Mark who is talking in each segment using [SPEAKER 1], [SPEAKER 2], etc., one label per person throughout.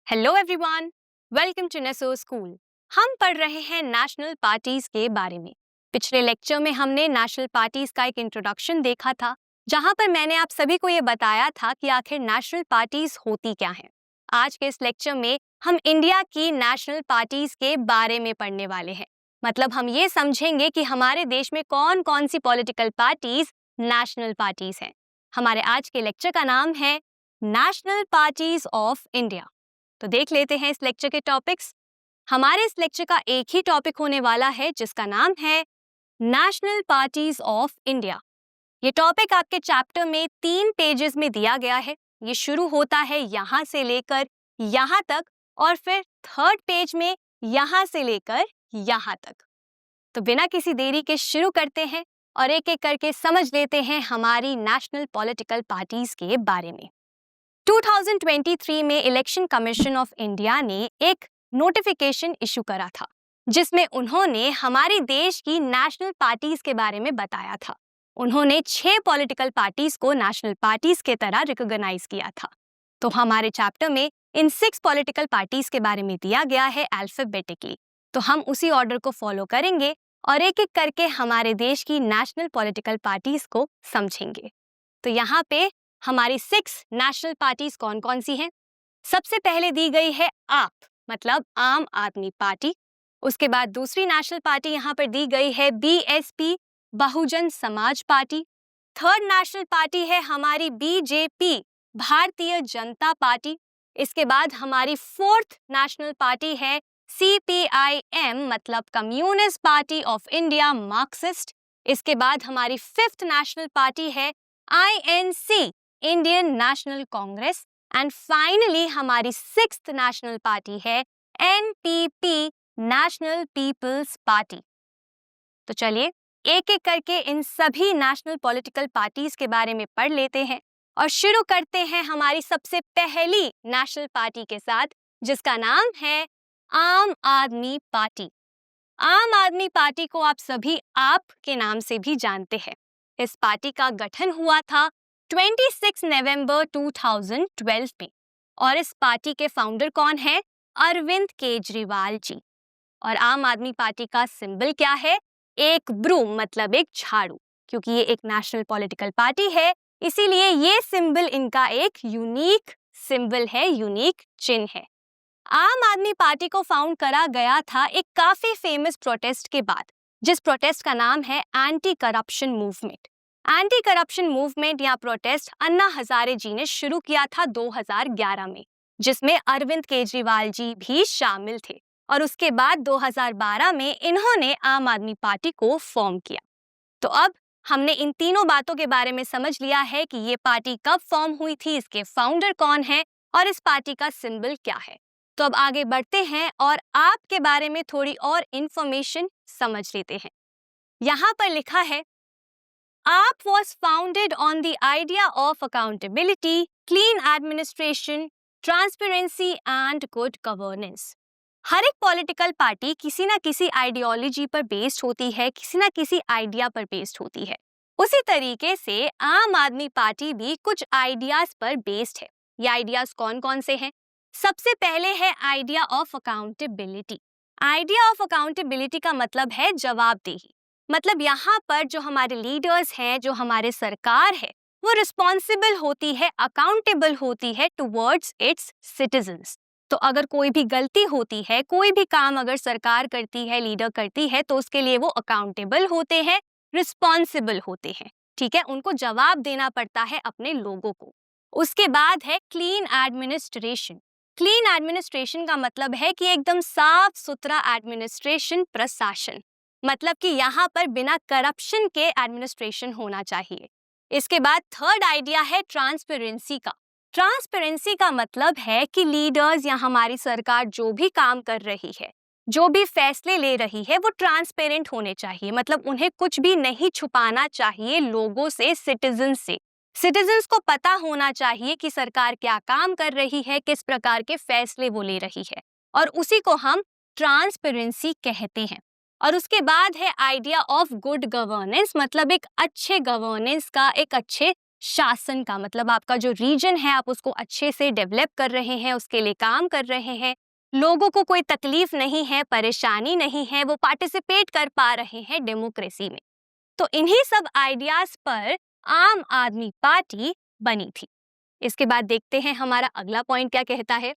[SPEAKER 1] Hello everyone, welcome to Neso school. हम पढ़ रहे हैं नेशनल पार्टीज के बारे में। पिछले लेक्चर में हमने नेशनल पार्टीज का एक इंट्रोडक्शन देखा था, जहां पर मैंने आप सभी को ये बताया था कि आखिर नेशनल पार्टीज होती क्या हैं। आज के इस लेक्चर में हम इंडिया की नेशनल पार्टीज के बारे में पढ़ने वाले हैं। मतलब हम ये समझेंगे कि हमारे देश में कौन कौन सी पॉलिटिकल पार्टीज नेशनल पार्टीज हैं। हमारे आज के लेक्चर का नाम है नेशनल पार्टीज ऑफ इंडिया। तो देख लेते हैं इस लेक्चर के टॉपिक्स। हमारे इस लेक्चर का एक ही टॉपिक होने वाला है, जिसका नाम है नेशनल पार्टीज ऑफ इंडिया। ये टॉपिक आपके चैप्टर में 3 पेजेस में दिया गया है। ये शुरू होता है यहाँ से लेकर यहाँ तक और फिर 3rd पेज में यहाँ से लेकर यहाँ तक। तो बिना किसी देरी के शुरू करते हैं और एक एक करके समझ लेते हैं हमारी नेशनल पॉलिटिकल पार्टीज के बारे में। 2023 में इलेक्शन कमीशन ऑफ इंडिया ने एक नोटिफिकेशन इशू करा था, जिसमें उन्होंने हमारे देश की नेशनल पार्टीज के बारे में बताया था। उन्होंने 6 पॉलिटिकल पार्टीज को नेशनल पार्टीज के तरह रिकॉग्नाइज किया था। तो हमारे चैप्टर में इन 6 पॉलिटिकल पार्टीज के बारे में दिया गया है अल्फाबेटिकली। तो हम उसी ऑर्डर को फॉलो करेंगे और एक एक करके हमारे देश की नेशनल पॉलिटिकल पार्टीज को समझेंगे। तो यहाँ पे हमारी 6 नेशनल पार्टीज कौन कौन सी हैं? सबसे पहले दी गई है आप, मतलब आम आदमी पार्टी। उसके बाद दूसरी नेशनल पार्टी यहाँ पर दी गई है BSP, Bahujan Samaj party. 3rd national party है हमारी बीजेपी, भारतीय जनता पार्टी। इसके बाद हमारी 4th नेशनल पार्टी है सीपीआईएम, मतलब communist party of India, Marxist. इसके बाद हमारी 5th नेशनल पार्टी है INC, Indian national Congress. And finally हमारी 6th नेशनल पार्टी है एनपीपी, नेशनल पीपल्स पार्टी। तो चलिए एक एक करके इन सभी नेशनल पॉलिटिकल पार्टीज के बारे में पढ़ लेते हैं और शुरू करते हैं हमारी सबसे पहली नेशनल पार्टी के साथ, जिसका नाम है आम आदमी पार्टी। आम आदमी पार्टी को आप सभी आप के नाम से भी जानते हैं। इस पार्टी का गठन हुआ था 26 नवंबर 2012 में और इस पार्टी के फाउंडर कौन है? अरविंद केजरीवाल जी। और आम आदमी पार्टी का सिंबल क्या है? एक ब्रूम, मतलब एक झाड़ू। क्योंकि ये एक नेशनल पॉलिटिकल पार्टी है, इसीलिए ये सिंबल इनका एक यूनिक सिंबल है, यूनिक चिन्ह है। आम आदमी पार्टी को फाउंड करा गया था एक काफी फेमस प्रोटेस्ट के बाद, जिस प्रोटेस्ट का नाम है anti corruption movement. Anti corruption movement या प्रोटेस्ट अन्ना हजारे जी ने शुरू किया था 2011 में, जिसमें अरविंद केजरीवाल जी भी शामिल थे। और उसके बाद 2012 में इन्होंने आम आदमी पार्टी को फॉर्म किया। तो अब हमने इन तीनों बातों के बारे में समझ लिया है कि ये पार्टी कब फॉर्म हुई थी, इसके फाउंडर कौन है और इस पार्टी का सिंबल क्या है। तो अब आगे बढ़ते हैं और आपके बारे में थोड़ी और इंफॉर्मेशन समझ लेते हैं। यहाँ पर लिखा है, AAP was founded on the idea of accountability, clean administration, transparency and good governance. हर एक पॉलिटिकल पार्टी किसी ना किसी आइडियोलॉजी पर बेस्ड होती है, किसी ना किसी आइडिया पर बेस्ड होती है। उसी तरीके से आम आदमी पार्टी भी कुछ आइडियाज पर बेस्ड है। ये आइडियाज कौन कौन से हैं? सबसे पहले है idea of accountability. Idea of accountability का मतलब है जवाबदेही। मतलब यहाँ पर जो हमारे लीडर्स हैं, जो हमारे सरकार है, वो रिस्पॉन्सिबल होती है, अकाउंटेबल होती है टुवर्ड्स इट्स सिटीजन्स। तो अगर कोई भी गलती होती है, कोई भी काम अगर सरकार करती है, लीडर करती है, तो उसके लिए वो अकाउंटेबल होते हैं, रिस्पॉन्सिबल होते हैं। ठीक है, उनको जवाब देना पड़ता है अपने लोगों को। उसके बाद है क्लीन एडमिनिस्ट्रेशन। क्लीन एडमिनिस्ट्रेशन का मतलब है कि एकदम साफ सुथरा एडमिनिस्ट्रेशन, प्रशासन। मतलब कि यहाँ पर बिना करप्शन के एडमिनिस्ट्रेशन होना चाहिए। इसके बाद 3rd आइडिया है ट्रांसपेरेंसी का। ट्रांसपेरेंसी का मतलब है कि लीडर्स या हमारी सरकार जो भी काम कर रही है, जो भी फैसले ले रही है, वो ट्रांसपेरेंट होने चाहिए। मतलब उन्हें कुछ भी नहीं छुपाना चाहिए लोगों से, सिटीजन से। सिटीजन्स को पता होना चाहिए कि सरकार क्या काम कर रही है, किस प्रकार के फैसले वो ले रही है, और उसी को हम ट्रांसपेरेंसी कहते हैं। और उसके बाद है आइडिया ऑफ गुड गवर्नेंस, मतलब एक अच्छे गवर्नेंस का, एक अच्छे शासन का मतलब आपका जो रीजन है आप उसको अच्छे से डेवलप कर रहे हैं, उसके लिए काम कर रहे हैं, लोगों को कोई तकलीफ नहीं है, परेशानी नहीं है, वो पार्टिसिपेट कर पा रहे हैं डेमोक्रेसी में। तो इन्हीं सब आइडियाज पर आम आदमी पार्टी बनी थी। इसके बाद देखते हैं हमारा अगला पॉइंट क्या कहता है।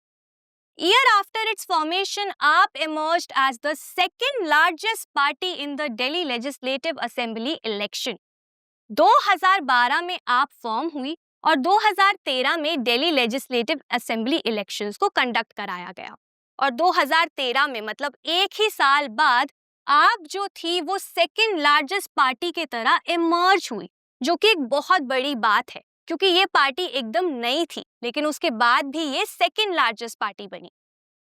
[SPEAKER 1] ईयर आफ्टर इट्स फॉर्मेशन आप emerged as the second largest party in the Delhi Legislative Assembly election। 2012 में आप फॉर्म हुई और 2013 में दिल्ली लेजिस्लेटिव असेंबली इलेक्शंस को कंडक्ट कराया गया। और 2013 में मतलब एक ही साल बाद आप जो थी वो सेकंड लार्जेस्ट पार्टी की तरह इमर्ज हुई, जो कि एक बहुत बड़ी बात है क्योंकि ये पार्टी एकदम नई थी, लेकिन उसके बाद भी ये सेकंड लार्जेस्ट पार्टी बनी।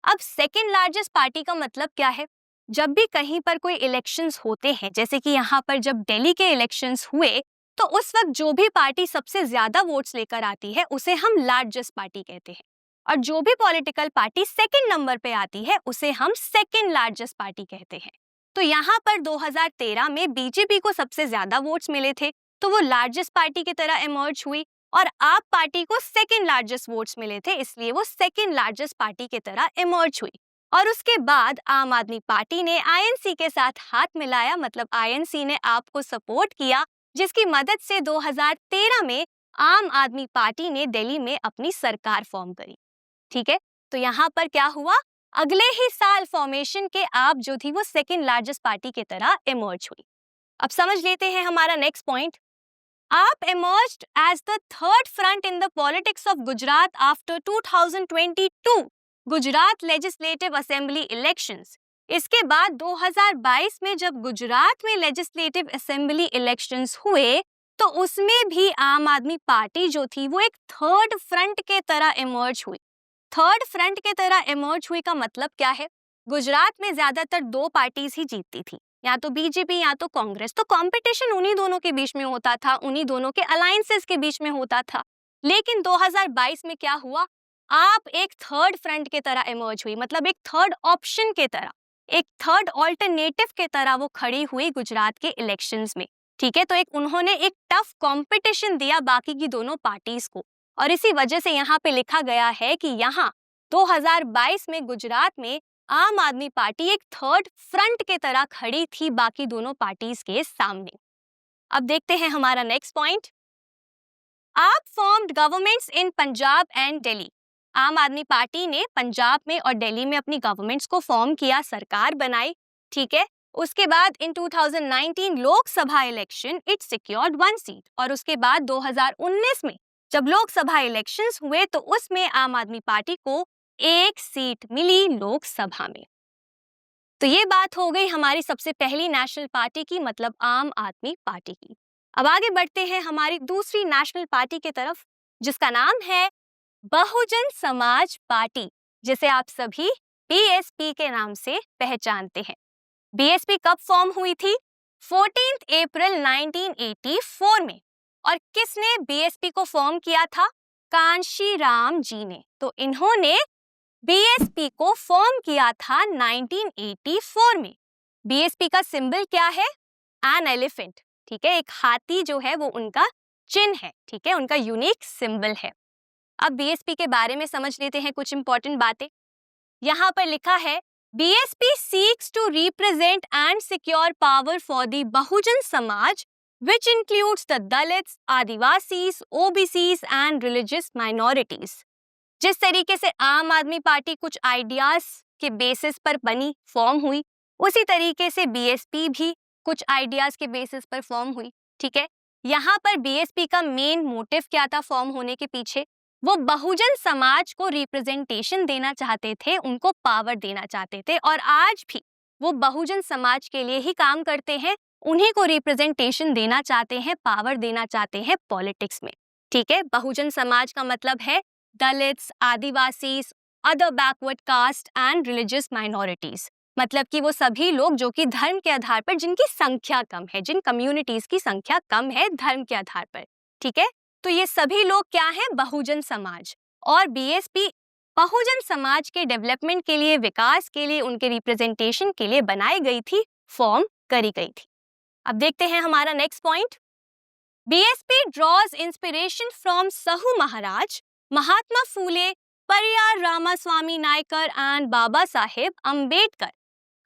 [SPEAKER 1] अब सेकंड लार्जेस्ट पार्टी का मतलब क्या है? जब भी कहीं पर कोई इलेक्शंस होते हैं, जैसे कि यहाँ पर जब दिल्ली के इलेक्शंस हुए, तो उस वक्त जो भी पार्टी सबसे ज्यादा वोट्स लेकर आती है उसे हम लार्जेस्ट पार्टी कहते हैं, और जो भी पॉलिटिकल पार्टी सेकंड नंबर पे आती है उसे हम सेकंड लार्जेस्ट पार्टी कहते हैं। तो यहाँ पर 2013 में बीजेपी को सबसे ज्यादा वोट्स मिले थे, तो वो लार्जेस्ट पार्टी की तरह इमर्ज हुई, और आप पार्टी को सेकंड लार्जेस्ट वोट्स मिले थे, इसलिए वो सेकंड लार्जेस्ट पार्टी की तरह इमर्ज हुई। और उसके बाद आम आदमी पार्टी ने आईएनसी के साथ हाथ मिलाया, मतलब आईएनसी ने आपको सपोर्ट किया, जिसकी मदद से 2013 में आम आदमी पार्टी ने दिल्ली में अपनी सरकार फॉर्म करी। ठीक है, तो यहाँ पर क्या हुआ, अगले ही साल फॉर्मेशन के आप जो थी वो सेकंड लार्जेस्ट पार्टी की तरह इमर्ज हुई। अब समझ लेते हैं हमारा नेक्स्ट पॉइंट। आप emerged as the third front in the politics of Gujarat after 2022 Gujarat legislative assembly elections. इसके बाद 2022 में जब गुजरात में लेजिस्लेटिव असेंबली इलेक्शंस हुए, तो उसमें भी आम आदमी पार्टी जो थी वो एक थर्ड फ्रंट के तरह इमर्ज हुई। थर्ड फ्रंट के तरह इमर्ज हुई का मतलब क्या है? गुजरात में ज्यादातर दो पार्टीज ही जीतती थी, या तो बीजेपी या तो कांग्रेस, तो कंपटीशन उन्हीं दोनों के बीच में होता था, उन्हीं दोनों के अलायंसेस के बीच में होता था। लेकिन 2022 में क्या हुआ, आप एक थर्ड फ्रंट के तरह इमर्ज हुई, मतलब एक थर्ड ऑप्शन के तरह, एक थर्ड ऑल्टरनेटिव के तरह वो खड़ी हुई गुजरात के इलेक्शंस में। ठीक है, तो एक उन्होंने एक टफ कंपटीशन दिया बाकी की दोनों पार्टीज को, और इसी वजह से यहाँ पे लिखा गया है कि यहाँ 2022 में गुजरात में आम आदमी पार्टी एक थर्ड फ्रंट के तरह खड़ी थी बाकी दोनों पार्टीज के सामने। अब देखते हैं हमारा नेक्स्ट पॉइंट। आप formed governments in Punjab and Delhi. आम आदमी पार्टी ने पंजाब में और दिल्ली में अपनी गवर्नमेंट्स को फॉर्म किया, सरकार बनाई। ठीक है, उसके बाद इन 2019 Lok Sabha election it secured 1 seat, और उसके बाद 2019 में जब लोकसभा इलेक्शंस हुए तो उसमें आम आदमी पार्टी को 1 सीट मिली लोकसभा में। तो ये बात हो गई हमारी सबसे पहली नेशनल पार्टी की, मतलब आम आदमी पार्टी की। अब आगे बढ़ते हैं हमारी दूसरी नेशनल पार्टी की तरफ, जिसका नाम है बहुजन समाज पार्टी, जिसे आप सभी बीएसपी के नाम से पहचानते हैं। बीएसपी कब फॉर्म हुई थी? 14 अप्रैल 1984 में। और किसने बीएसपी को फॉर्म किया था? कांशीराम जी ने। तो इन्होंने बीएसपी को फॉर्म किया था 1984 में। बीएसपी का सिंबल क्या है? An elephant. ठीक है, एक हाथी जो है वो उनका चिन्ह है। ठीक है, उनका यूनिक सिंबल है। अब बीएसपी के बारे में समझ लेते हैं कुछ इंपॉर्टेंट बातें। यहाँ पर लिखा है, BSP seeks to represent and secure power for the Bahujan Samaj, which includes the Dalits, Adivasis, OBCs and religious minorities। जिस तरीके से आम आदमी पार्टी कुछ आइडियाज के बेसिस पर बनी, फॉर्म हुई, उसी तरीके से बीएसपी भी कुछ आइडियाज के बेसिस पर फॉर्म हुई। ठीक है, यहाँ पर बीएसपी का मेन मोटिव क्या था फॉर्म होने के पीछे? वो बहुजन समाज को रिप्रेजेंटेशन देना चाहते थे, उनको पावर देना चाहते थे, और आज भी वो बहुजन समाज के लिए ही काम करते हैं, उन्हीं को रिप्रेजेंटेशन देना चाहते हैं, पावर देना चाहते हैं पॉलिटिक्स में। ठीक है, बहुजन समाज का मतलब है Dalits, Adivasis, other backward caste and religious minorities, मतलब कि वो सभी लोग जो कि धर्म के आधार पर, जिनकी संख्या कम है, जिन कम्युनिटीज की संख्या कम है धर्म के आधार पर। ठीक है, तो ये सभी लोग क्या हैं? बहुजन समाज। और बीएसपी बहुजन समाज के डेवलपमेंट के लिए, विकास के लिए, उनके रिप्रेजेंटेशन के लिए बनाई गई थी, फॉर्म करी गई थी। अब देखते हैं हमारा next point. BSP draws inspiration from Sahu Maharaj, Mahatma Phule, Pariyar Ramaswamy Naicker and Baba Saheb Ambedkar.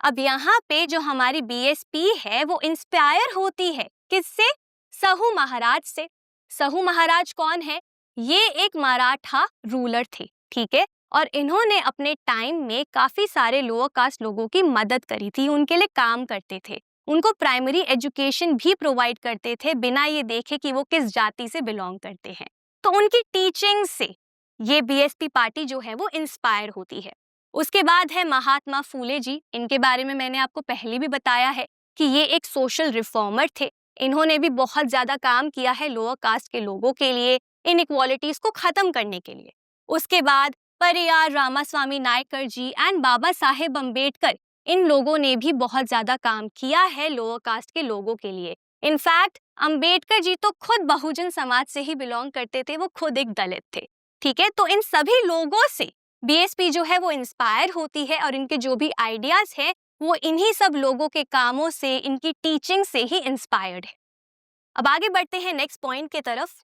[SPEAKER 1] अब यहाँ पे जो हमारी BSP है वो इंस्पायर होती है किससे? सहु महाराज से। सहु महाराज कौन है? ये एक मराठा रूलर थे, ठीक है, और इन्होंने अपने टाइम में काफी सारे लोअर कास्ट लोगों की मदद करी थी, उनके लिए काम करते थे, उनको प्राइमरी एजुकेशन भी प्रोवाइड करते थे बिना ये देखे कि वो किस जाति से बिलोंग करते हैं। तो उनकी टीचिंग से ये BSP पार्टी जो है वो इंस्पायर होती है। उसके बाद है महात्मा फूले जी। इनके बारे में मैंने आपको पहले भी बताया है कि ये एक सोशल रिफॉर्मर थे। इन्होंने भी बहुत ज्यादा काम किया है लोअर कास्ट के लोगों के लिए, इनइक्वालिटीज को खत्म करने के लिए। उसके बाद परियार रामास्वामी नायकर जी एंड बाबा साहेब अम्बेडकर, इन लोगों ने भी बहुत ज्यादा काम किया है लोअर कास्ट के लोगों के लिए। इनफैक्ट अम्बेडकर जी तो खुद बहुजन समाज से ही बिलोंग करते थे, वो खुद एक दलित थे, ठीक है। तो इन सभी लोगों से BSP जो है वो इंस्पायर होती है और इनके जो भी आइडियाज हैं वो इन्हीं सब लोगों के कामों से, इनकी टीचिंग से ही इंस्पायर्ड है। अब आगे बढ़ते हैं नेक्स्ट पॉइंट की तरफ।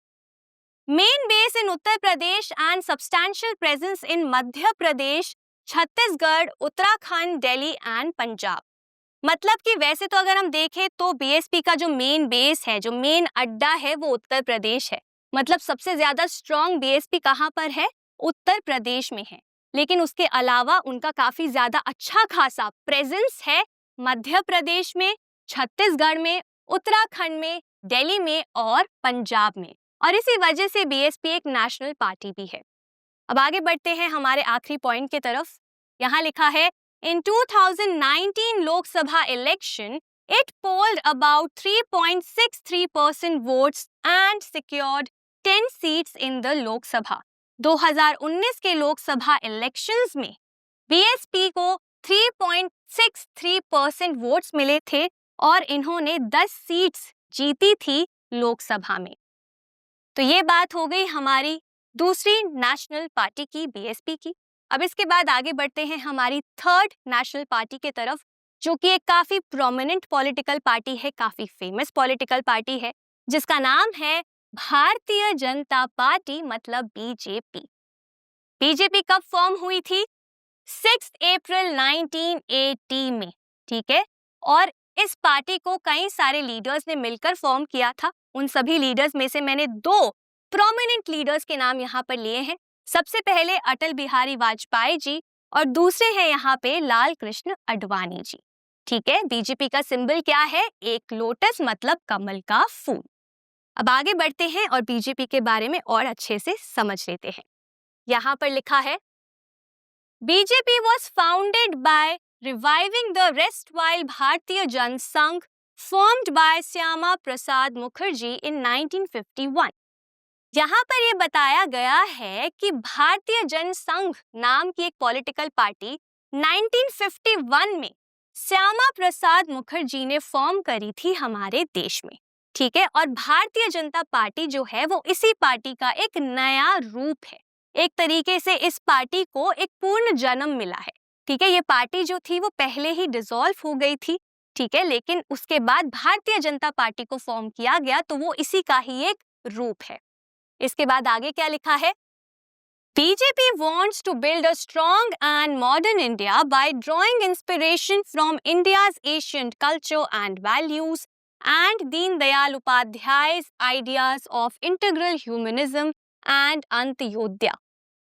[SPEAKER 1] Main base in Uttar Pradesh and substantial presence in Madhya Pradesh, Chhattisgarh, Uttarakhand, Delhi and Punjab. मतलब कि वैसे तो अगर हम देखें तो BSP का जो मेन बेस है, जो मेन अड्डा है वो उत्तर प्रदेश है। मतलब सबसे ज्यादा स्ट्रॉन्ग BSP कहाँ पर है? उत्तर प्रदेश में है। लेकिन उसके अलावा उनका काफी ज्यादा अच्छा खासा प्रेजेंस है मध्य प्रदेश में, छत्तीसगढ़ में, उत्तराखंड में, दिल्ली में और पंजाब में। और इसी वजह से BSP एक नेशनल पार्टी भी है। अब आगे बढ़ते हैं हमारे आखिरी पॉइंट की तरफ। यहाँ लिखा है In 2019 Lok Sabha election, it polled about 3.63% votes and secured 10 seats in the Lok Sabha. 2019 के लोकसभा इलेक्शंस में BSP को 3.63% वोट्स मिले थे और इन्होंने 10 सीट्स जीती थी लोकसभा में। तो ये बात हो गई हमारी दूसरी नेशनल पार्टी की, BSP की। अब इसके बाद आगे बढ़ते हैं हमारी थर्ड नेशनल पार्टी के तरफ, जो कि एक काफी प्रोमिनेंट पॉलिटिकल पार्टी है, काफी फेमस पॉलिटिकल पार्टी है, जिसका नाम है भारतीय जनता पार्टी, मतलब BJP। BJP कब फॉर्म हुई थी? 6 अप्रैल 1980 में, ठीक है। और इस पार्टी को कई सारे लीडर्स ने मिलकर फॉर्म किया था। उन सभी लीडर्स में से मैंने 2 प्रोमिनेंट लीडर्स के नाम यहाँ पर लिए हैं। सबसे पहले अटल बिहारी वाजपेयी जी और दूसरे हैं यहाँ पे लाल कृष्ण आडवाणी जी, ठीक है। BJP का सिंबल क्या है? एक लोटस, मतलब कमल का फूल। अब आगे बढ़ते हैं और BJP के बारे में और अच्छे से समझ लेते हैं। यहाँ पर लिखा है BJP was founded by reviving the erstwhile Bharatiya Jan Sangh formed by Syama Prasad Mukherjee in 1951। यहाँ पर ये बताया गया है कि भारतीय जन संघ नाम की एक पॉलिटिकल पार्टी 1951 में श्यामा प्रसाद मुखर्जी ने फॉर्म करी थी हमारे देश में, ठीक है। और भारतीय जनता पार्टी जो है वो इसी पार्टी का एक नया रूप है। एक तरीके से इस पार्टी को एक पूर्ण जन्म मिला है, ठीक है। ये पार्टी जो थी वो पहले ही डिसॉल्व हो गई थी, ठीक है, लेकिन उसके बाद भारतीय जनता पार्टी को फॉर्म किया गया, तो वो इसी का ही एक रूप है। इसके बाद आगे क्या लिखा है? BJP wants to build a strong and modern India by drawing inspiration from India's ancient culture and values and Deen Dayal Upadhyay's ideas of integral humanism and Antyodaya.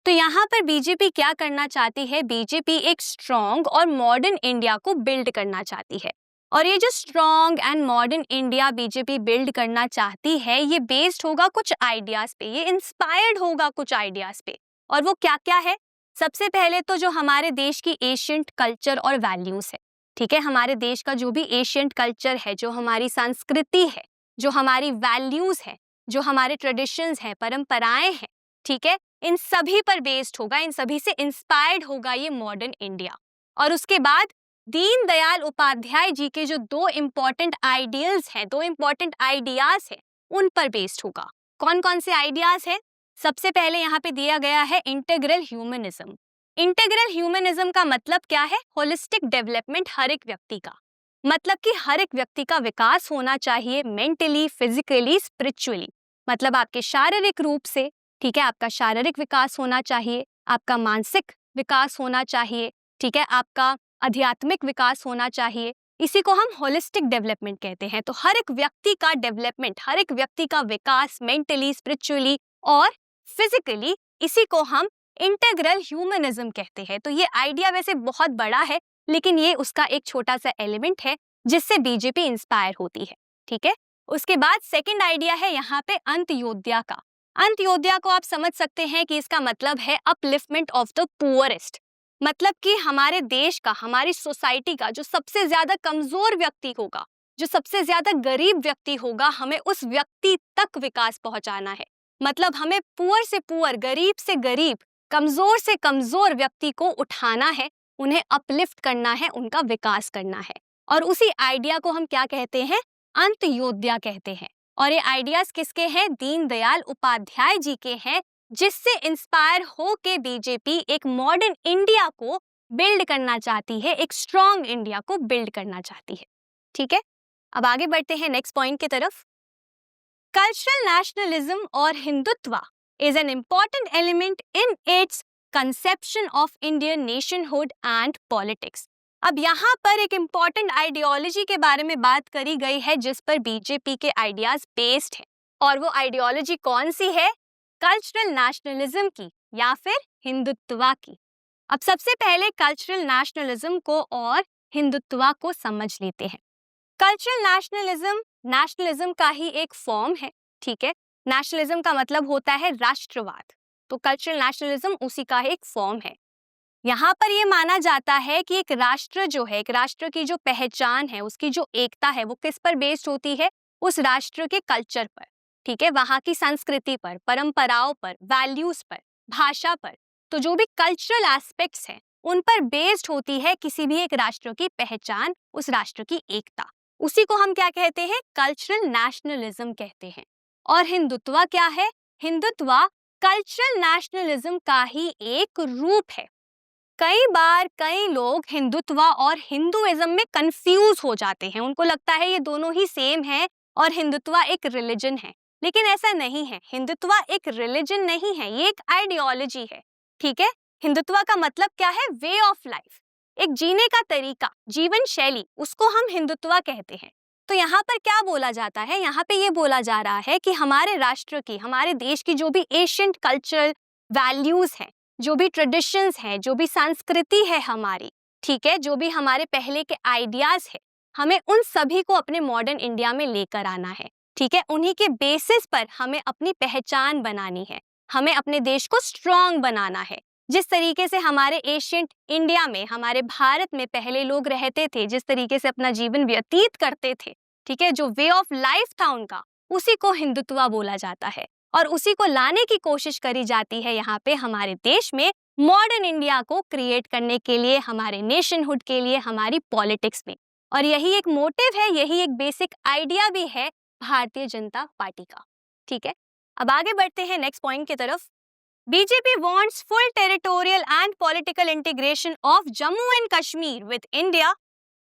[SPEAKER 1] तो यहाँ पर BJP क्या करना चाहती है? BJP एक स्ट्रॉन्ग और मॉडर्न इंडिया को बिल्ड करना चाहती है। और ये जो strong and modern India BJP build करना चाहती है, ये बेस्ड होगा कुछ आइडियाज पे, ये इंस्पायर्ड होगा कुछ आइडियाज पे। और वो क्या क्या है? सबसे पहले तो जो हमारे देश की एशियंट कल्चर और वैल्यूज है, ठीक है। हमारे देश का जो भी एशियंट कल्चर है, जो हमारी संस्कृति है, जो हमारी वैल्यूज है, जो हमारे ट्रेडिशंस है, परंपराएं हैं, ठीक है, इन सभी पर बेस्ड होगा, इन सभी से इंस्पायर्ड होगा ये मॉडर्न इंडिया। और उसके बाद दीन दयाल उपाध्याय जी के जो 2 इंपॉर्टेंट आइडियल्स हैं, 2 इंपॉर्टेंट आइडियाज हैं, उन पर बेस्ड होगा। कौन कौन से आइडियाज हैं? सबसे पहले यहाँ पे दिया गया है इंटीग्रल ह्यूमनिज्म। इंटीग्रल ह्यूमनिज्म का मतलब क्या है? होलिस्टिक डेवलपमेंट हर एक व्यक्ति का, मतलब कि हर एक व्यक्ति का विकास होना चाहिए मेंटली, फिजिकली, स्पिरिचुअली। मतलब आपके शारीरिक रूप से, ठीक है, आपका शारीरिक विकास होना चाहिए, आपका मानसिक विकास होना चाहिए, ठीक है, आपका आध्यात्मिक विकास होना चाहिए। इसी को हम होलिस्टिक डेवलपमेंट कहते हैं। तो हर एक व्यक्ति का डेवलपमेंट, हर एक व्यक्ति का विकास मेंटली, स्पिरिचुअली और फिजिकली, इसी को हम इंटेग्रल ह्यूमनिज्म कहते हैं। तो ये आइडिया वैसे बहुत बड़ा है, लेकिन ये उसका एक छोटा सा एलिमेंट है जिससे बीजेपी इंस्पायर होती है, ठीक है। उसके बाद सेकंड आइडिया है यहाँ पे अंत्योदया का। अंत्योदया को आप समझ सकते हैं कि इसका मतलब है अपलिफ्टमेंट ऑफ द पुअरेस्ट। मतलब कि हमारे देश का, हमारी सोसाइटी का जो सबसे ज्यादा कमजोर व्यक्ति होगा, जो सबसे ज्यादा गरीब व्यक्ति होगा, हमें उस व्यक्ति तक विकास पहुंचाना है। मतलब हमें पुअर से पुअर, गरीब से गरीब, कमजोर से कमजोर व्यक्ति को उठाना है, उन्हें अपलिफ्ट करना है, उनका विकास करना है। और उसी आइडिया को हम क्या कहते हैं? अंत्योदया कहते हैं। और ये आइडियाज किसके हैं? दीनदयाल उपाध्याय जी के हैं, जिससे इंस्पायर हो के बीजेपी एक मॉडर्न इंडिया को बिल्ड करना चाहती है, एक स्ट्रॉन्ग इंडिया को बिल्ड करना चाहती है, ठीक है। अब आगे बढ़ते हैं नेक्स्ट पॉइंट की तरफ। कल्चरल नेशनलिज्म और Hindutva is an important element in its conception of Indian nationhood and politics. अब यहाँ पर एक इम्पॉर्टेंट आइडियोलॉजी के बारे में बात करी गई है जिस पर बीजेपी के आइडियाज बेस्ड हैं, और वो आइडियोलॉजी कौन सी है? कल्चरल नेशनलिज्म की या फिर हिंदुत्व की। अब सबसे पहले कल्चरल नेशनलिज्म को और हिंदुत्व को समझ लेते हैं। कल्चरल नेशनलिज्म का ही एक फॉर्म है, ठीक है। नेशनलिज्म का मतलब होता है राष्ट्रवाद, तो कल्चरल नेशनलिज्म उसी का एक फॉर्म है। यहाँ पर ये माना जाता है कि एक राष्ट्र जो है, एक राष्ट्र की जो पहचान है, उसकी जो एकता है, वो किस पर बेस्ड होती है? उस राष्ट्र के कल्चर पर, ठीक है, वहाँ की संस्कृति पर, परंपराओं पर, वैल्यूज पर, भाषा पर। तो जो भी कल्चरल एस्पेक्ट्स हैं, उन पर बेस्ड होती है किसी भी एक राष्ट्र की पहचान, उस राष्ट्र की एकता। उसी को हम क्या कहते हैं? कल्चरल नेशनलिज्म कहते हैं। और हिंदुत्व क्या है? हिंदुत्व कल्चरल नेशनलिज्म का ही एक रूप है। कई बार कई लोग हिंदुत्व और हिंदुइज्म में कंफ्यूज हो जाते हैं, उनको लगता है ये दोनों ही सेम है और हिंदुत्व एक रिलीजन है, लेकिन ऐसा नहीं है। हिंदुत्व एक रिलीजन नहीं है, ये एक आइडियोलॉजी है, ठीक है। हिंदुत्व का मतलब क्या है? वे ऑफ लाइफ, एक जीने का तरीका, जीवन शैली, उसको हम हिंदुत्व कहते हैं। तो यहाँ पर क्या बोला जाता है? यहाँ पे ये बोला जा रहा है कि हमारे राष्ट्र की, हमारे देश की जो भी एशियंट कल्चरल वैल्यूज हैं, जो भी ट्रेडिशंस हैं, जो भी संस्कृति है हमारी, ठीक है, जो भी हमारे पहले के आइडियाज है, हमें उन सभी को अपने मॉडर्न इंडिया में लेकर आना है, ठीक है। उन्हीं के बेसिस पर हमें अपनी पहचान बनानी है, हमें अपने देश को स्ट्रॉन्ग बनाना है। जिस तरीके से हमारे एशियंट इंडिया में, हमारे भारत में पहले लोग रहते थे, जिस तरीके से अपना जीवन व्यतीत करते थे, ठीक है, जो वे ऑफ लाइफ था उनका, उसी को हिंदुत्व बोला जाता है। और उसी को लाने की कोशिश करी जाती है यहाँ पे हमारे देश में, मॉडर्न इंडिया को क्रिएट करने के लिए, हमारे नेशनहुड के लिए, हमारी पॉलिटिक्स में। और यही एक मोटिव है, यही एक बेसिक आइडिया भी है भारतीय जनता पार्टी का, ठीक है। अब आगे बढ़ते हैं नेक्स्ट पॉइंट की तरफ। BJP wants full territorial and political integration of Jammu and Kashmir with India,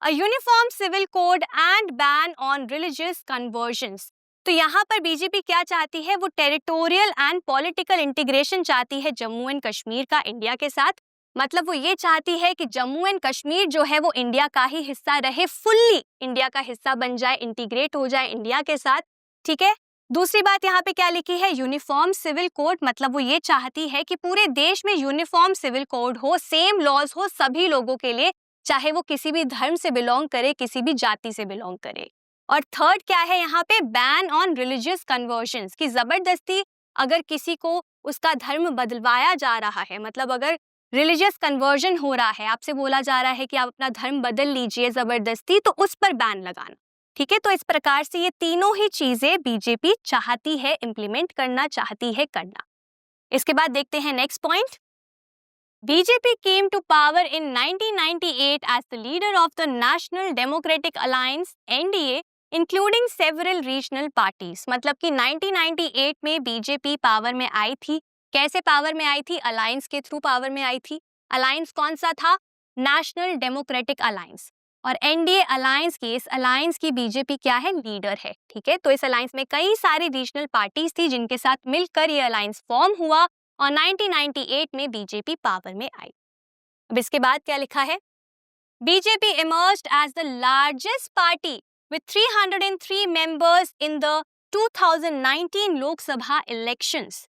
[SPEAKER 1] a uniform civil code and ban on religious conversions. तो यहाँ पर बीजेपी क्या चाहती है? वो टेरिटोरियल एंड पॉलिटिकल इंटीग्रेशन चाहती है जम्मू एंड कश्मीर का इंडिया के साथ। मतलब वो ये चाहती है कि जम्मू एंड कश्मीर जो है वो इंडिया का ही हिस्सा रहे, फुल्ली इंडिया का हिस्सा बन जाए, इंटीग्रेट हो जाए इंडिया के साथ, ठीक है। दूसरी बात यहाँ पे क्या लिखी है? Uniform civil code. मतलब वो ये चाहती है कि पूरे देश में यूनिफॉर्म सिविल कोड हो, सेम लॉज हो सभी लोगों के लिए, चाहे वो किसी भी धर्म से बिलोंग करे, किसी भी जाति से बिलोंग करे। और थर्ड क्या है यहाँ पे? बैन ऑन रिलीजियस कन्वर्जन्स, कि जबरदस्ती अगर किसी को उसका धर्म बदलवाया जा रहा है, मतलब अगर रिलीजियस कन्वर्जन हो रहा है, आपसे बोला जा रहा है कि आप अपना धर्म बदल लीजिए जबरदस्ती, तो उस पर बैन लगाना, ठीक है। तो इस प्रकार से ये तीनों ही चीजें बीजेपी चाहती है इम्प्लीमेंट करना, चाहती है करना। इसके बाद देखते हैं next point. BJP came to power in 1998 as the leader of the national democratic alliance NDA, including several regional parties. मतलब कि 1998 में बीजेपी पावर में आई थी। कैसे पावर में आई थी? अलायंस के थ्रू पावर में आई थी। अलायंस कौन सा था? National democratic alliance. और एनडीए अलायंस की, इस अलायंस की बीजेपी क्या है, लीडर है। ठीक है, तो इस अलायंस में कई सारी रीजनल पार्टीज थी जिनके साथ मिलकर ये अलायंस फॉर्म हुआ और 1998 में बीजेपी पावर में आई। अब इसके बाद क्या लिखा है, BJP emerged as the largest party with 303 members in the 2019 Lok Sabha elections.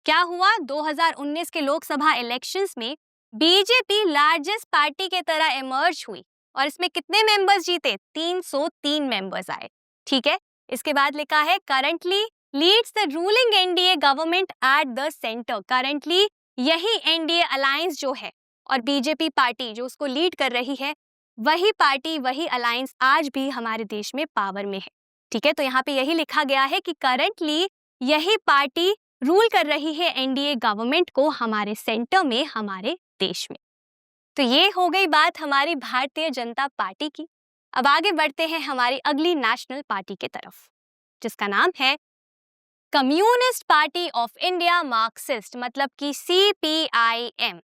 [SPEAKER 1] क्या हुआ, 2019 के लोकसभा इलेक्शंस में बीजेपी लार्जेस्ट पार्टी के तरह इमर्ज हुई और इसमें कितने मेंबर्स जीते, 303 मेंबर्स आए। ठीक है, इसके बाद लिखा है currently leads the ruling NDA government at the centre. Currently यही एनडीए अलायंस जो है और बीजेपी पार्टी जो उसको लीड कर रही है, वही पार्टी, वही अलायंस आज भी हमारे देश में पावर में है। ठीक है, तो यहाँ पे यही लिखा गया है कि करंटली यही पार्टी रूल कर रही है एनडीए गवर्नमेंट को हमारे सेंटर में, हमारे देश में। तो ये हो गई बात हमारी भारतीय जनता पार्टी की। अब आगे बढ़ते हैं हमारी अगली नेशनल पार्टी के तरफ, जिसका नाम है communist party of India Marxist, मतलब कि CPIM।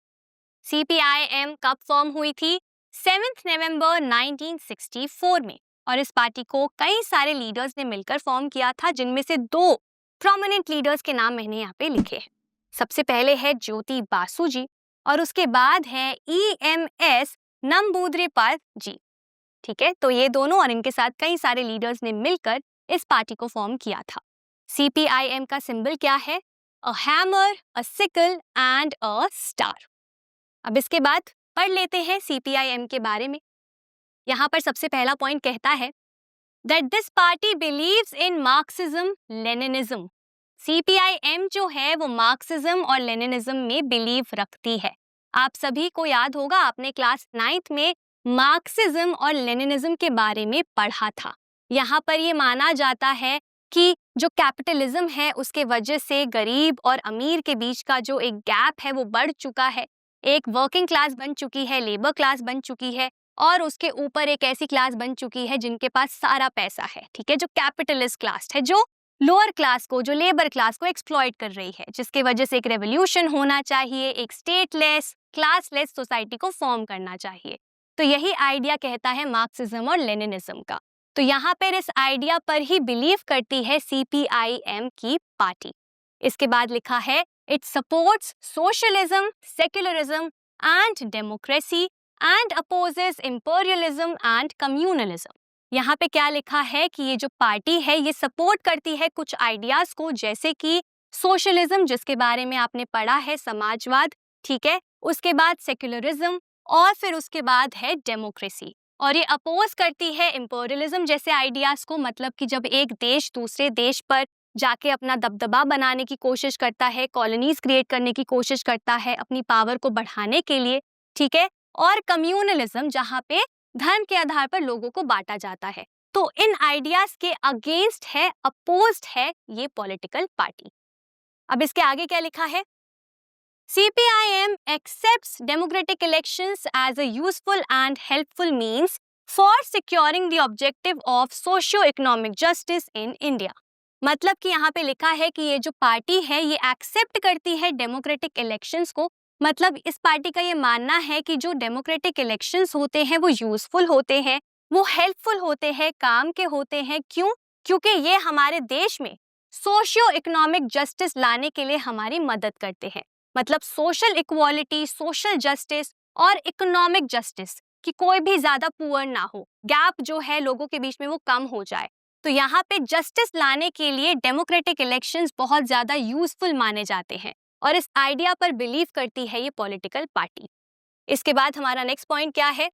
[SPEAKER 1] CPIM कब फॉर्म हुई थी, 7 नवंबर 1964 में, और इस पार्टी को कई सारे लीडर्स ने मिलकर फॉर्म किया था, जिनमें से 2 प्रोमिनेंट लीडर्स के नाम मैंने यहाँ पे लिखे हैं। सबसे पहले है ज्योति बासु जी और उसके बाद है EMS नंबूद्रिपाल जी। ठीक है, तो ये दोनों और इनके साथ कई सारे लीडर्स ने मिलकर इस पार्टी को फॉर्म किया था। CPIM का सिंबल क्या है, a hammer, a sickle and a star. अब इसके बाद पढ़ लेते हैं CPIM के बारे में। यहाँ पर सबसे पहला पॉइंट कहता है that this party believes in Marxism, Leninism। CPIM जो है वो मार्क्सिज्म और लेनिनिज्म में बिलीव रखती है। आप सभी को याद होगा, आपने क्लास 9th में मार्क्सिज्म और लेनिनिज्म के बारे में पढ़ा था। यहाँ पर ये माना जाता है कि जो कैपिटलिज्म है उसके वजह से गरीब और अमीर के बीच का जो एक गैप है वो बढ़ चुका है। एक वर्किंग क्लास बन चुकी है, लेबर क्लास बन चुकी है, और उसके ऊपर एक ऐसी क्लास बन चुकी है जिनके पास सारा पैसा है। ठीक है, जो कैपिटलिस्ट क्लास है, जो लोअर क्लास को, जो लेबर क्लास को एक्सप्लॉइट कर रही है, जिसके वजह से एक रेवोल्यूशन होना चाहिए, एक स्टेटलेस, क्लासलेस सोसाइटी को फॉर्म करना चाहिए। तो यही आइडिया कहता है मार्क्सिज्म और लेनिनिज्म का। तो यहाँ पर इस आइडिया पर ही बिलीव करती है CPIM की पार्टी। इसके बाद लिखा है it supports socialism, secularism and democracy and opposes imperialism and communalism। यहाँ पे क्या लिखा है कि ये जो पार्टी है ये सपोर्ट करती है कुछ आइडियाज को, जैसे कि सोशलिज्म, जिसके बारे में आपने पढ़ा है, समाजवाद। ठीक है, उसके बाद सेक्युलरिज्म और फिर उसके बाद है डेमोक्रेसी। और ये अपोज करती है इंपीरियलिज्म जैसे आइडियाज को, मतलब कि जब एक देश दूसरे देश पर जाके अपना दबदबा बनाने की कोशिश करता है, कॉलोनीज क्रिएट करने की कोशिश करता है अपनी पावर को बढ़ाने के लिए। ठीक है, और कम्युनलिज्म जहाँ पे धर्म के आधार पर लोगों को बांटा जाता है। तो इन आइडियाज के अगेंस्ट है, अपोज्ड है ये पॉलिटिकल पार्टी। अब इसके आगे क्या लिखा है, CPIM accepts democratic elections as a useful and helpful means for securing the objective of socio-economic justice in India। मतलब कि यहाँ पे लिखा है कि ये जो पार्टी है ये एक्सेप्ट करती है डेमोक्रेटिक इलेक्शंस को। मतलब इस पार्टी का ये मानना है कि जो डेमोक्रेटिक इलेक्शंस होते हैं वो यूजफुल होते हैं, वो हेल्पफुल होते हैं, काम के होते हैं। क्यों? क्योंकि ये हमारे देश में सोशियो इकोनॉमिक जस्टिस लाने के लिए हमारी मदद करते हैं। मतलब सोशल इक्वालिटी, सोशल जस्टिस और इकोनॉमिक जस्टिस, कि कोई भी ज्यादा पुअर ना हो, गैप जो है लोगों के बीच में वो कम हो जाए। तो यहाँ पे जस्टिस लाने के लिए डेमोक्रेटिक इलेक्शंस बहुत ज्यादा यूजफुल माने जाते हैं और इस आइडिया पर बिलीव करती है ये पॉलिटिकल पार्टी। इसके बाद हमारा नेक्स्ट पॉइंट क्या है,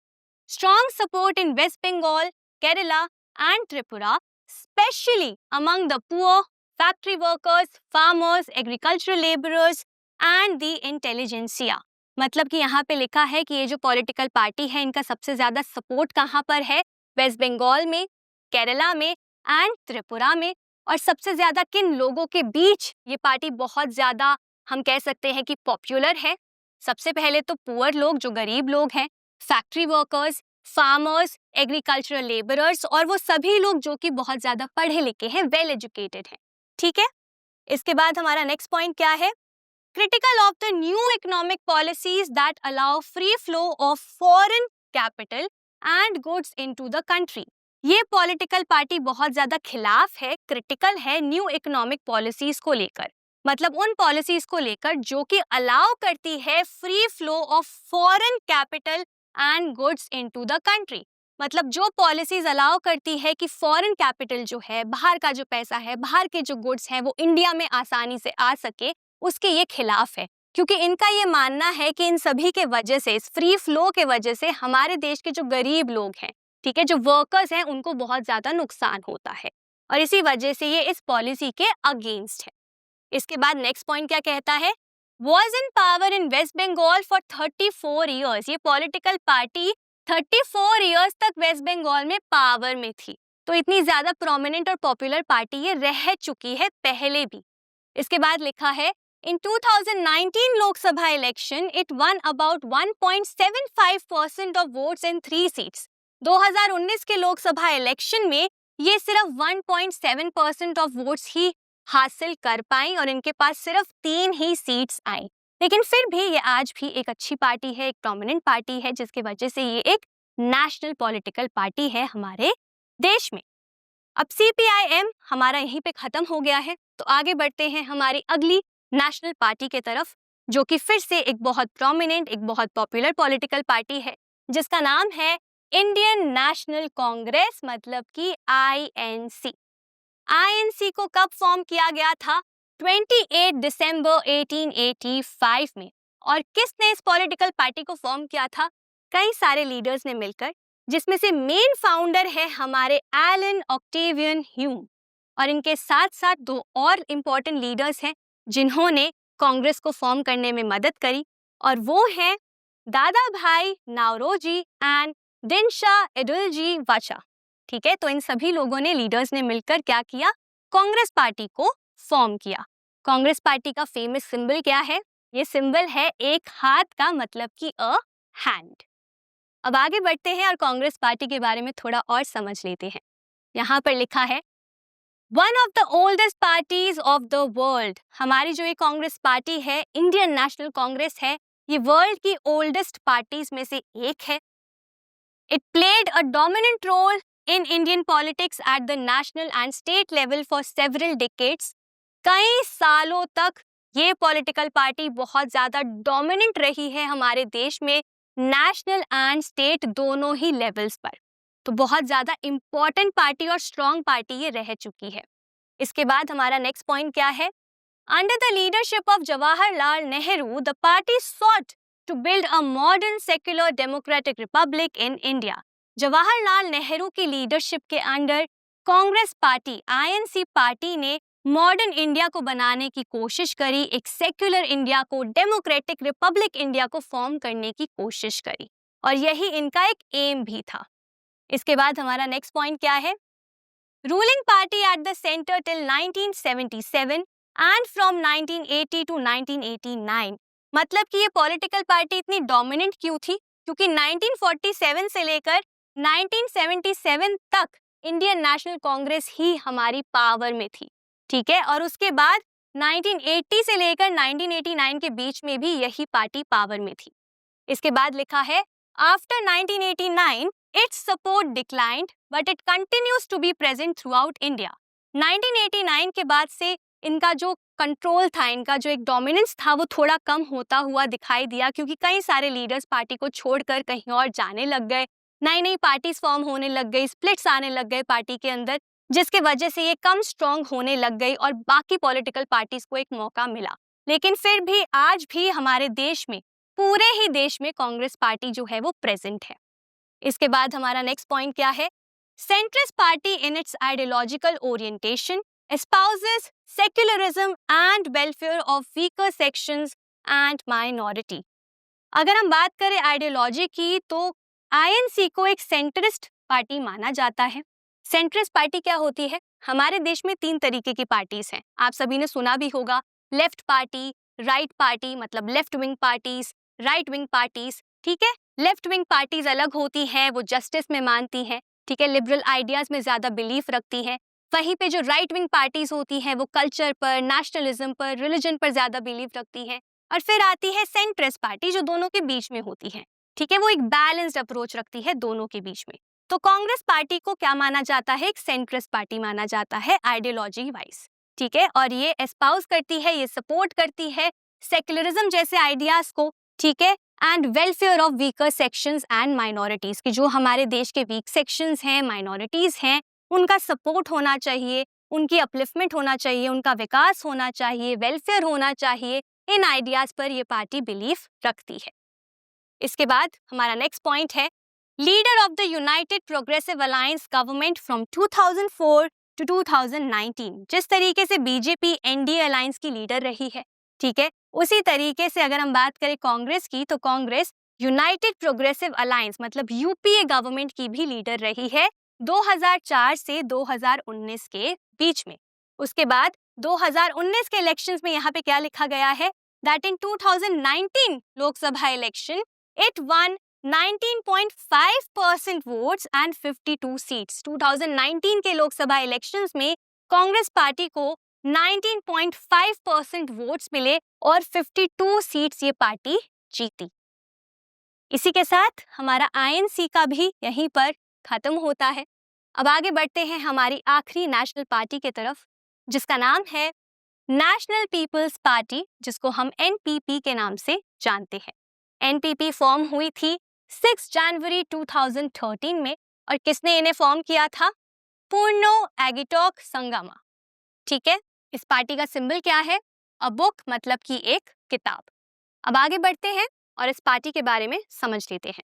[SPEAKER 1] strong support in West Bengal, Kerala and Tripura, specially among the poor, factory workers, farmers, agricultural labourers and the intelligentsia. मतलब कि यहाँ पे लिखा है कि ये जो पॉलिटिकल पार्टी है इनका सबसे ज्यादा सपोर्ट कहाँ पर है, वेस्ट बंगाल में, केरला में एंड त्रिपुरा में। और सबसे ज्यादा किन लोगों के बीच ये पार्टी बहुत ज्यादा, हम कह सकते हैं कि पॉपुलर है। सबसे पहले तो पुअर लोग, जो गरीब लोग हैं, factory workers, farmers, agricultural labourers, और वो सभी लोग जो कि बहुत ज्यादा पढ़े लिखे हैं, वेल एजुकेटेड हैं। ठीक है, इसके बाद हमारा नेक्स्ट पॉइंट क्या है, critical of the new economic policies that allow free flow of foreign capital and goods into the country. ये पॉलिटिकल पार्टी बहुत ज्यादा खिलाफ है, क्रिटिकल है न्यू इकोनॉमिक पॉलिसीज को लेकर, मतलब उन पॉलिसीज को लेकर जो कि अलाउ करती है free flow of foreign capital and goods into the country. मतलब जो पॉलिसीज अलाउ करती है कि फॉरेन कैपिटल जो है, बाहर का जो पैसा है, बाहर के जो गुड्स हैं वो इंडिया में आसानी से आ सके, उसके ये खिलाफ है। क्योंकि इनका ये मानना है कि इन सभी के वजह से, इस फ्री फ्लो के वजह से हमारे देश के जो गरीब लोग हैं, ठीक है, जो वर्कर्स हैं, उनको बहुत ज्यादा नुकसान होता है और इसी वजह से ये इस पॉलिसी के अगेंस्ट है। इसके बाद नेक्स्ट पॉइंट क्या कहता है, was in power in West Bengal for 34 years. ये पॉलिटिकल पार्टी 34 ईयर्स तक वेस्ट बंगाल में पावर में थी, तो इतनी ज्यादा प्रोमिनेंट और पॉपुलर पार्टी ये रह चुकी है पहले भी। इसके बाद लिखा है, इन 2019 Lok Sabha election it one about 1.75% of votes in 3 seats. 2019 के लोकसभा इलेक्शन में ये सिर्फ 1.7% ऑफ वोट्स ही हासिल कर पाई और इनके पास सिर्फ 3 ही सीट्स आई। लेकिन फिर भी ये आज भी एक अच्छी पार्टी है, एक प्रोमिनेंट पार्टी है, जिसकी वजह से ये एक नेशनल पॉलिटिकल पार्टी है हमारे देश में। अब CPIM हमारा यहीं पे खत्म हो गया है, तो आगे बढ़ते हैं हमारी अगली नेशनल पार्टी के तरफ, जो कि फिर से एक बहुत प्रोमिनेंट, एक बहुत पॉपुलर पॉलिटिकल पार्टी है, जिसका नाम है इंडियन नेशनल कांग्रेस, मतलब कि INC। INC को कब फॉर्म किया गया था? 28 दिसंबर 1885 में। और किसने इस पॉलिटिकल पार्टी को फॉर्म किया था? कई सारे लीडर्स ने मिलकर, जिसमें से मेन फाउंडर है हमारे एलन ऑक्टेवियन ह्यूम, और इनके साथ साथ 2 और इम्पोर्टेंट लीडर्स हैं जिन्होंने कांग्रेस को फॉर्म करने में मदद करी, और वो हैं दादा भाई नावरोजी एंड दिनशा एडुलजी वाचा। ठीक है, तो इन सभी लोगों ने, लीडर्स ने मिलकर क्या किया? कांग्रेस पार्टी को फॉर्म किया। कांग्रेस पार्टी का फेमस सिंबल क्या है? ये सिंबल है एक हाथ का, मतलब कि अ हैंड। अब आगे बढ़ते हैं और कांग्रेस पार्टी के बारे में थोड़ा और समझ लेते हैं। यहाँ पर लिखा है, one of the oldest parties of the world. हमारी जो ये कांग्रेस पार्टी है, इंडियन नेशनल कांग्रेस है, ये वर्ल्ड की ओल्डेस्ट पार्टीज में से एक है। It played a dominant role in Indian politics at the national and state level for several decades। कई सालों तक ये पॉलिटिकल पार्टी बहुत ज्यादा डोमिनेंट रही है हमारे देश में, नेशनल एंड स्टेट दोनों ही लेवल्स पर। तो बहुत ज्यादा इंपॉर्टेंट पार्टी और स्ट्रॉन्ग पार्टी ये रह चुकी है। इसके बाद हमारा नेक्स्ट पॉइंट क्या है? Under the leadership of Jawaharlal Nehru the party sought to build a modern secular democratic republic in India। Jawaharlal Nehru की लीडरशिप के under Congress party, INC party ने मॉडर्न इंडिया को बनाने की कोशिश करी, एक सेक्युलर इंडिया को, डेमोक्रेटिक रिपब्लिक इंडिया को फॉर्म करने की कोशिश करी, और यही इनका एक एम भी था। इसके बाद हमारा नेक्स्ट पॉइंट क्या है? Ruling party at the centre till 1977 and from 1980 to 1989। मतलब कि ये पॉलिटिकल पार्टी इतनी डोमिनेंट क्यों थी? क्योंकि 1947 से लेकर 1977 तक इंडियन नेशनल कांग्रेस ही हमारी पावर में थी, ठीक है, और उसके बाद 1980 से लेकर 1989 के बीच में भी यही पार्टी पावर में थी। इसके बाद लिखा है, after 1989 its support declined but it continues to be present throughout India. 1989 के बाद से इनका जो कंट्रोल था, इनका जो एक डोमिनेंस था, वो थोड़ा कम होता हुआ दिखाई दिया, क्योंकि कई सारे लीडर्स पार्टी को छोड़कर कहीं और जाने लग गए, नई नई पार्टीज फॉर्म होने लग गई, स्प्लिट्स आने लग गए पार्टी के अंदर, जिसके वजह से ये कम स्ट्रॉन्ग होने लग गई और बाकी पॉलिटिकल पार्टीज को एक मौका मिला। लेकिन फिर भी आज भी हमारे देश में, पूरे ही देश में कांग्रेस पार्टी जो है वो प्रेजेंट है। इसके बाद हमारा नेक्स्ट पॉइंट क्या है? Centrist party in its ideological orientation espouses secularism and welfare of weaker sections and minority। अगर हम बात करें आइडियोलॉजी की, तो INC को एक सेंट्रिस्ट पार्टी माना जाता है। सेंट्रिस्ट पार्टी क्या होती है? हमारे देश में 3 तरीके की पार्टीज हैं, आप सभी ने सुना भी होगा। लेफ्ट पार्टी, राइट पार्टी, मतलब left wing parties, right wing parties, ठीक है। लेफ्ट विंग पार्टीज अलग होती हैं, वो जस्टिस में मानती हैं, ठीक है, लिबरल आइडियाज में ज्यादा बिलीफ रखती हैं। वहीं पे जो राइट विंग पार्टीज होती हैं, वो कल्चर पर, नेशनलिज्म पर, रिलीजन पर ज्यादा बिलीव रखती हैं। और फिर आती है सेंट्रिस्ट पार्टी, जो दोनों के बीच में होती है, ठीक है, वो एक बैलेंस्ड अप्रोच रखती है दोनों के बीच में। तो कांग्रेस पार्टी को क्या माना जाता है? एक सेंट्रिस्ट पार्टी माना जाता है आइडियोलॉजी वाइज, ठीक है, और ये एस्पाउस करती है, ये सपोर्ट करती है सेक्युलरिज्म जैसे आइडियाज को, ठीक है, and welfare of weaker sections and minorities की जो हमारे देश के वीक सेक्शंस हैं, माइनॉरिटीज हैं, उनका सपोर्ट होना चाहिए, उनकी अपलिफ्टमेंट होना चाहिए, उनका विकास होना चाहिए, वेलफेयर होना चाहिए। इन आइडियाज पर ये पार्टी बिलीफ रखती है। इसके बाद हमारा नेक्स्ट पॉइंट है leader of the united progressive alliance government from 2004 to 2019। जिस तरीके से बीजेपी एनडीए अलायंस की लीडर रही है, ठीक है, उसी तरीके से अगर हम बात करें कांग्रेस की, तो कांग्रेस यूनाइटेड प्रोग्रेसिव अलायंस मतलब यूपीए गवर्नमेंट की भी लीडर रही है 2004 से 2019 के बीच में। उसके बाद 2019 के इलेक्शंस में यहाँ पे क्या लिखा गया है? That in 2019 Lok Sabha election it won 19.5% votes and 52 seats. 2019 के लोकसभा इलेक्शंस में कांग्रेस पार्टी को 19.5% वोट्स मिले और 52 सीट्स ये पार्टी जीती। इसी के साथ हमारा आईएनसी का भी यहीं पर खत्म होता है। अब आगे बढ़ते हैं हमारी आखिरी नेशनल पार्टी की तरफ, जिसका नाम है नेशनल पीपल्स पार्टी, जिसको हम एनपीपी के नाम से जानते हैं। एनपीपी फॉर्म हुई थी 6 जनवरी 2013 में, और किसने इन्हें फॉर्म किया था? पूर्णो एगिटोक संगमा, ठीक है। इस पार्टी का सिंबल क्या है? अ बुक मतलब कि एक किताब। अब आगे बढ़ते हैं और इस पार्टी के बारे में समझ लेते हैं।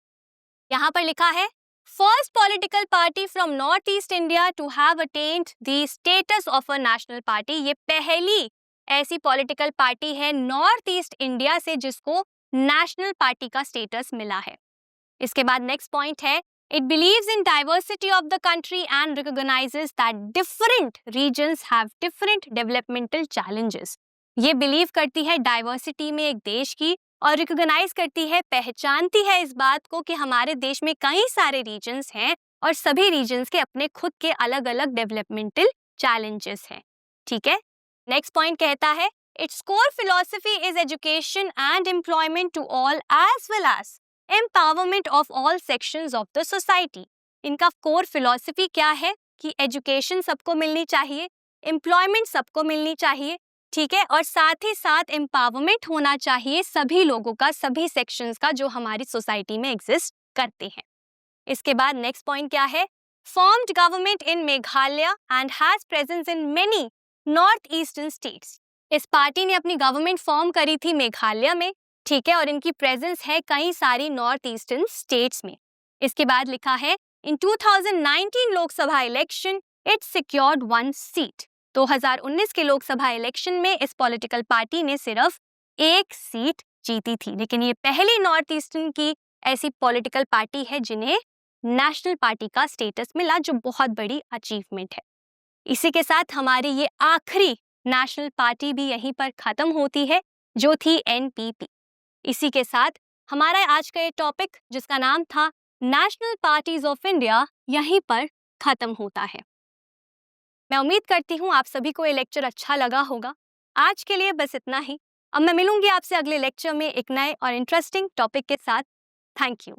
[SPEAKER 1] यहाँ पर लिखा है first political party from north east India to have attend the status of a national party. ये पहली ऐसी पॉलिटिकल पार्टी है नॉर्थ ईस्ट इंडिया से जिसको नेशनल पार्टी का स्टेटस मिला है। इसके बाद नेक्स्ट पॉइंट है it believes in diversity of the country and recognises that different regions have different developmental challenges. ये बिलीव करती है डाइवर्सिटी में एक देश की, और रिकॉग्नाइज करती है, पहचानती है इस बात को कि हमारे देश में कई सारे रीजन्स हैं और सभी रीजन्स के अपने खुद के अलग अलग डेवलपमेंटल चैलेंजेस हैं, ठीक है। नेक्स्ट पॉइंट कहता है its core philosophy is education and employment to all as well as empowerment of all sections of the society। इनका core philosophy क्या है कि education सबको मिलनी चाहिए, employment सबको मिलनी चाहिए, ठीक है, और साथ ही साथ empowerment होना चाहिए सभी लोगों का, सभी sections का जो हमारी सोसाइटी में exist करते हैं। इसके बाद नेक्स्ट पॉइंट क्या है? formed government in Meghalaya and has presence in many north eastern states। इस पार्टी ने अपनी गवर्नमेंट फॉर्म करी थी मेघालय में, ठीक है, और इनकी प्रेजेंस है कई सारी नॉर्थ ईस्टर्न स्टेट्स में। इसके बाद लिखा है इन 2019 Lok Sabha election it secured 1 seat. 2019 के लोकसभा इलेक्शन में इस पॉलिटिकल पार्टी ने सिर्फ 1 सीट जीती थी, लेकिन ये पहली नॉर्थ ईस्टर्न की ऐसी पॉलिटिकल पार्टी है जिन्हें नेशनल पार्टी का स्टेटस मिला, जो बहुत बड़ी अचीवमेंट है। इसी के साथ हमारी ये आखिरी नेशनल पार्टी भी यहीं पर खत्म होती है, जो थी एनपीपी। इसी के साथ हमारा आज का ये टॉपिक, जिसका नाम था नेशनल पार्टीज ऑफ इंडिया, यहीं पर खत्म होता है। मैं उम्मीद करती हूँ आप सभी को ये लेक्चर अच्छा लगा होगा। आज के लिए बस इतना ही। अब मैं मिलूंगी आपसे अगले लेक्चर में एक नए और इंटरेस्टिंग टॉपिक के साथ। Thank you.